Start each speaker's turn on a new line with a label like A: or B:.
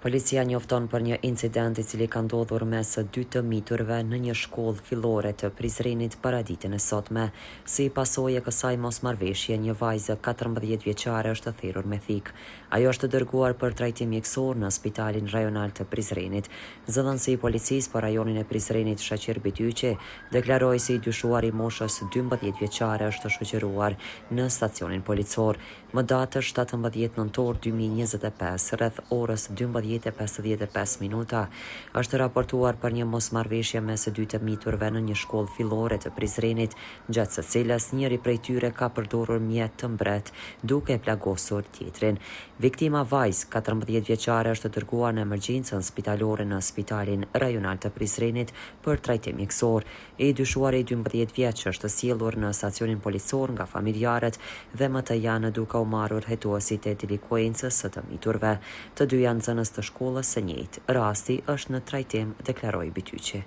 A: Policia njofton për një incident I cili ka ndodhur mes dy të miturve në një shkollë fillore të Prizrenit para ditën e sotme. Si pasojë e kësaj mosmarrëveshje, një vajzë 14 vjeçare është thirrur me thik. Ajo është dërguar për trajtim mjekësor në Spitalin Rajonal të Prizrenit. Zëdhënësi I policisë për rajonin e Prizrenit Shaqir Bityqi deklaroi se I dyshuari moshës 12 vjeçare është shoqëruar në stacionin policor. Më datë 17 nëntor 2025 rreth orës 12:55 minuta është raportuar për një mosmarrëveshje mes dy të miturve në një shkollë fillore të Prizrenit, gjatë së cilës njëri prej tyre ka përdorur mjet të mbret duke plagosur tjetrin. Viktima vajzë 14 vjeçare është dërguar në emergjencën spitalore në Spitalin Rajonal të Prizrenit për trajtim mjekësor. I dyshuari 12 vjeç është sjellur në stacionin policor nga familjarët dhe më të janë duke u marrur hetuesit e delikuencës së të miturve. Të dy janë nxënës të shkollës së njëjtë. Rasti është në trajtim, deklaroi Bityqi.